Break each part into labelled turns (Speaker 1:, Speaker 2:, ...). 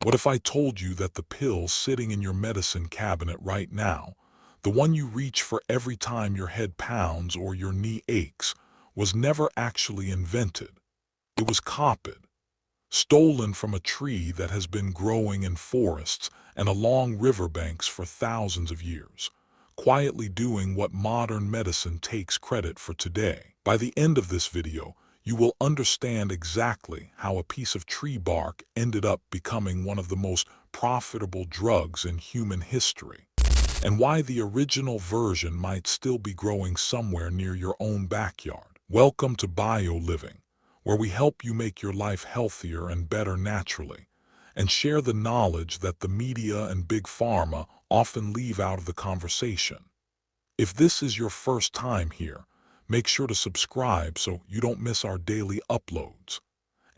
Speaker 1: What if I told you that the pill sitting in your medicine cabinet right now, the one you reach for every time your head pounds or your knee aches, was never actually invented? It was copied, stolen from a tree that has been growing in forests and along riverbanks for thousands of years, quietly doing what modern medicine takes credit for today. By the end of this video, you will understand exactly how a piece of tree bark ended up becoming one of the most profitable drugs in human history, and why the original version might still be growing somewhere near your own backyard. Welcome to Bio Living, where we help you make your life healthier and better naturally, and share the knowledge that the media and big pharma often leave out of the conversation. If this is your first time here, make sure to subscribe so you don't miss our daily uploads.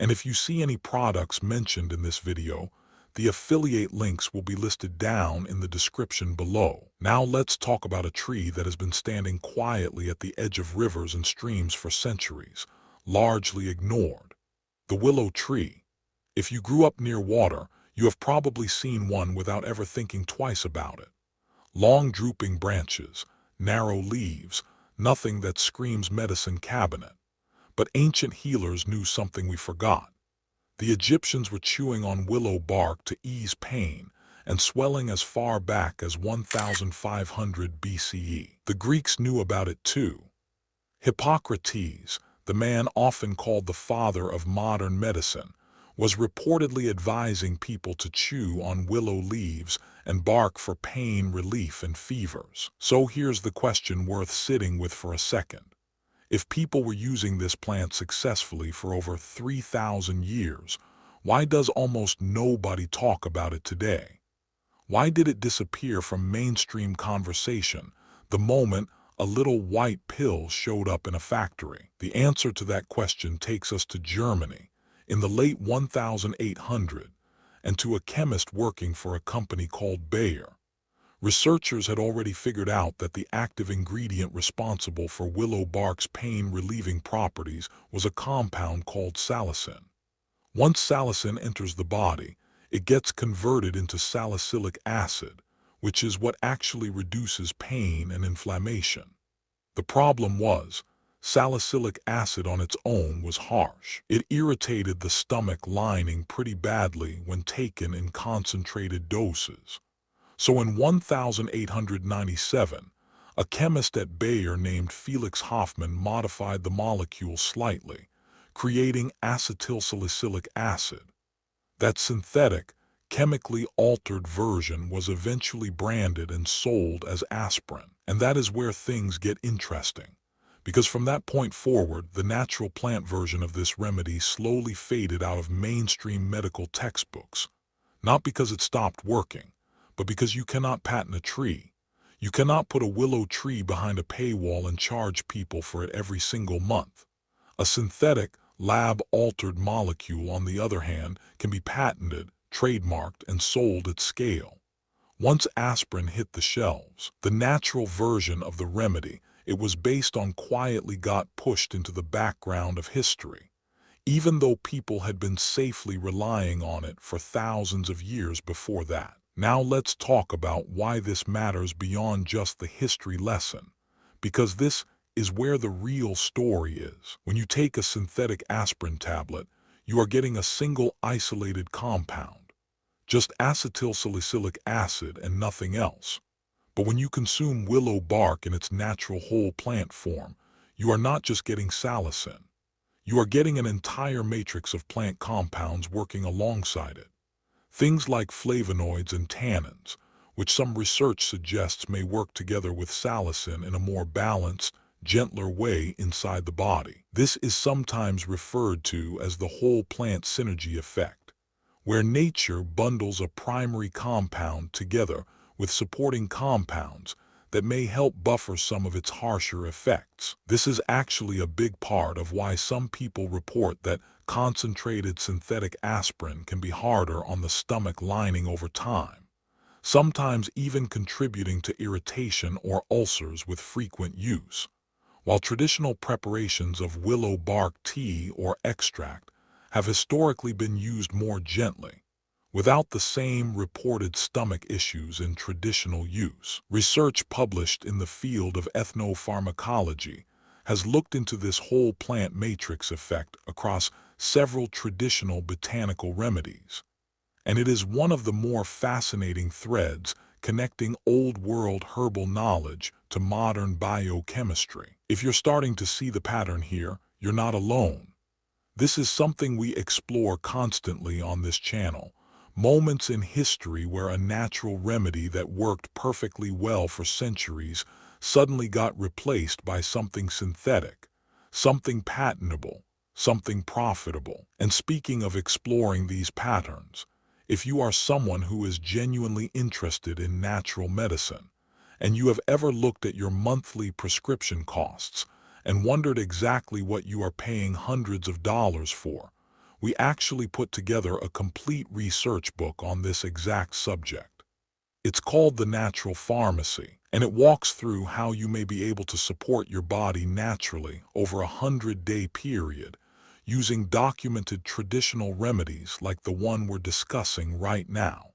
Speaker 1: And if you see any products mentioned in this video, the affiliate links will be listed down in the description below. Now let's talk about a tree that has been standing quietly at the edge of rivers and streams for centuries, largely ignored. The willow tree. If you grew up near water, you have probably seen one without ever thinking twice about it. Long drooping branches, narrow leaves, nothing that screams medicine cabinet. But ancient healers knew something we forgot. The Egyptians were chewing on willow bark to ease pain and swelling as far back as 1500 BCE. The Greeks knew about it too. Hippocrates, the man often called the father of modern medicine, was reportedly advising people to chew on willow leaves and bark for pain relief and fevers. So here's the question worth sitting with for a second. If people were using this plant successfully for over 3,000 years, why does almost nobody talk about it today? Why did it disappear from mainstream conversation the moment a little white pill showed up in a factory? The answer to that question takes us to Germany in the late 1800s and to a chemist working for a company called Bayer. Researchers had already figured out that the active ingredient responsible for willow bark's pain-relieving properties was a compound called salicin. Once salicin enters the body, it gets converted into salicylic acid, which is what actually reduces pain and inflammation. The problem was, salicylic acid on its own was harsh. It irritated the stomach lining pretty badly when taken in concentrated doses. So in 1897, a chemist at Bayer named Felix Hoffmann modified the molecule slightly, creating acetylsalicylic acid. That synthetic, chemically altered version was eventually branded and sold as aspirin. And that is where things get interesting, because from that point forward, the natural plant version of this remedy slowly faded out of mainstream medical textbooks, not because it stopped working, but because you cannot patent a tree. You cannot put a willow tree behind a paywall and charge people for it every single month. A synthetic, lab-altered molecule, on the other hand, can be patented, trademarked, and sold at scale. Once aspirin hit the shelves, the natural version of the remedy it was based on quietly got pushed into the background of history, even though people had been safely relying on it for thousands of years before that. Now let's talk about why this matters beyond just the history lesson, because this is where the real story is. When you take a synthetic aspirin tablet, you are getting a single isolated compound, just acetylsalicylic acid and nothing else. But when you consume willow bark in its natural whole plant form, you are not just getting salicin. You are getting an entire matrix of plant compounds working alongside it. Things like flavonoids and tannins, which some research suggests may work together with salicin in a more balanced, gentler way inside the body. This is sometimes referred to as the whole plant synergy effect, where nature bundles a primary compound together with supporting compounds that may help buffer some of its harsher effects. This is actually a big part of why some people report that concentrated synthetic aspirin can be harder on the stomach lining over time, sometimes even contributing to irritation or ulcers with frequent use. While traditional preparations of willow bark tea or extract have historically been used more gently, without the same reported stomach issues in traditional use. Research published in the field of ethnopharmacology has looked into this whole plant matrix effect across several traditional botanical remedies, and it is one of the more fascinating threads connecting old-world herbal knowledge to modern biochemistry. If you're starting to see the pattern here, you're not alone. This is something we explore constantly on this channel. Moments in history where a natural remedy that worked perfectly well for centuries suddenly got replaced by something synthetic, something patentable, something profitable. And speaking of exploring these patterns, if you are someone who is genuinely interested in natural medicine, and you have ever looked at your monthly prescription costs and wondered exactly what you are paying hundreds of dollars for, we actually put together a complete research book on this exact subject. It's called The Natural Pharmacy, and it walks through how you may be able to support your body naturally over a 100-day period using documented traditional remedies like the one we're discussing right now.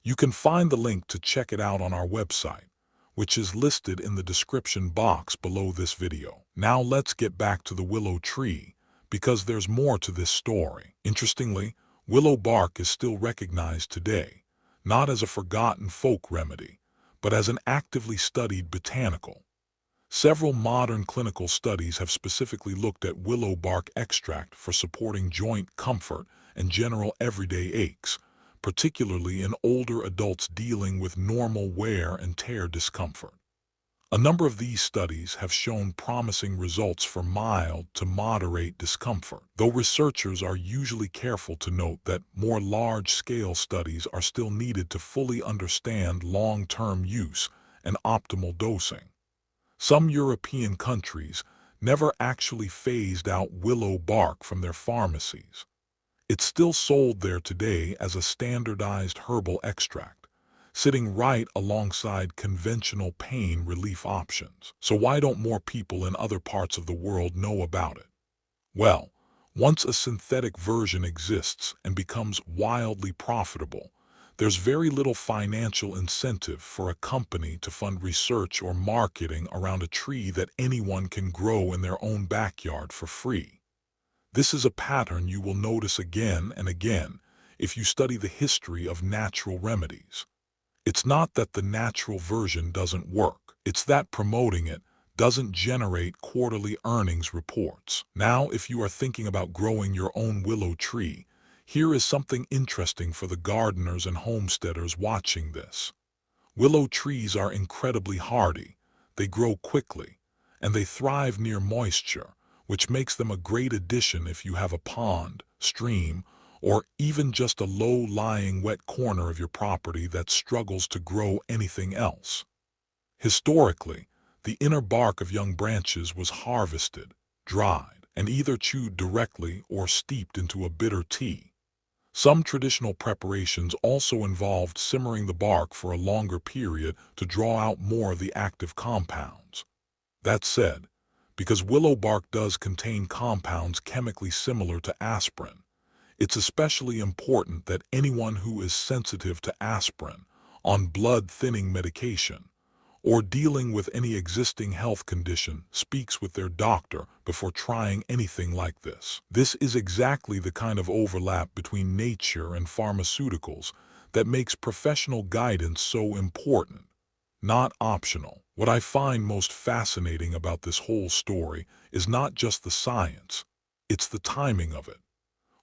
Speaker 1: You can find the link to check it out on our website, which is listed in the description box below this video. Now let's get back to the willow tree, because there's more to this story. Interestingly, willow bark is still recognized today, not as a forgotten folk remedy, but as an actively studied botanical. Several modern clinical studies have specifically looked at willow bark extract for supporting joint comfort and general everyday aches, particularly in older adults dealing with normal wear and tear discomfort. A number of these studies have shown promising results for mild to moderate discomfort, though researchers are usually careful to note that more large-scale studies are still needed to fully understand long-term use and optimal dosing. Some European countries never actually phased out willow bark from their pharmacies. It's still sold there today as a standardized herbal extract, sitting right alongside conventional pain relief options. So why don't more people in other parts of the world know about it? Well, once a synthetic version exists and becomes wildly profitable, there's very little financial incentive for a company to fund research or marketing around a tree that anyone can grow in their own backyard for free. This is a pattern you will notice again and again if you study the history of natural remedies. It's not that the natural version doesn't work, it's that promoting it doesn't generate quarterly earnings reports. Now, if you are thinking about growing your own willow tree, here is something interesting for the gardeners and homesteaders watching this. Willow trees are incredibly hardy, they grow quickly, and they thrive near moisture, which makes them a great addition if you have a pond, stream, or even just a low-lying wet corner of your property that struggles to grow anything else. Historically, the inner bark of young branches was harvested, dried, and either chewed directly or steeped into a bitter tea. Some traditional preparations also involved simmering the bark for a longer period to draw out more of the active compounds. That said, because willow bark does contain compounds chemically similar to aspirin, it's especially important that anyone who is sensitive to aspirin, on blood-thinning medication, or dealing with any existing health condition speaks with their doctor before trying anything like this. This is exactly the kind of overlap between nature and pharmaceuticals that makes professional guidance so important, not optional. What I find most fascinating about this whole story is not just the science, it's the timing of it.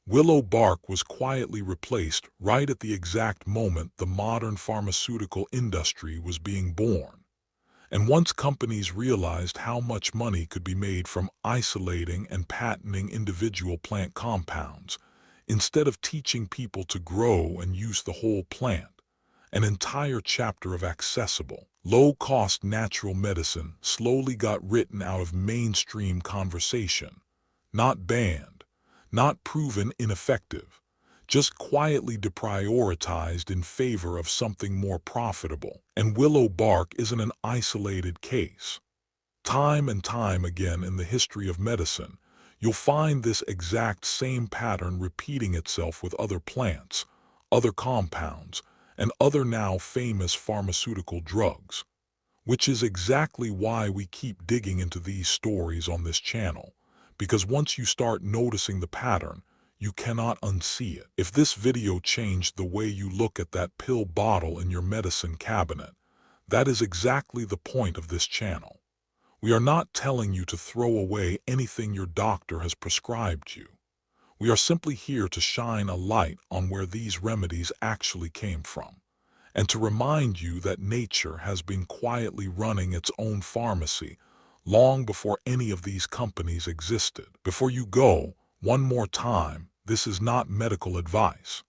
Speaker 1: Willow bark was quietly replaced right at the exact moment the modern pharmaceutical industry was being born. And once companies realized how much money could be made from isolating and patenting individual plant compounds, instead of teaching people to grow and use the whole plant, an entire chapter of accessible, low-cost natural medicine slowly got written out of mainstream conversation, not banned, not proven ineffective, just quietly deprioritized in favor of something more profitable. And willow bark isn't an isolated case. Time and time again in the history of medicine, you'll find this exact same pattern repeating itself with other plants, other compounds, and other now famous pharmaceutical drugs. Which is exactly why we keep digging into these stories on this channel, because once you start noticing the pattern, you cannot unsee it. If this video changed the way you look at that pill bottle in your medicine cabinet, that is exactly the point of this channel. We are not telling you to throw away anything your doctor has prescribed you. We are simply here to shine a light on where these remedies actually came from, and to remind you that nature has been quietly running its own pharmacy long before any of these companies existed. Before you go, one more time, this is not medical advice.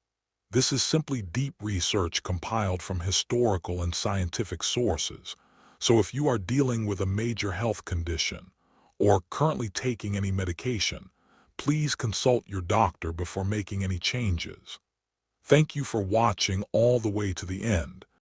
Speaker 1: This is simply deep research compiled from historical and scientific sources. So if you are dealing with a major health condition or currently taking any medication, please consult your doctor before making any changes. Thank you for watching all the way to the end.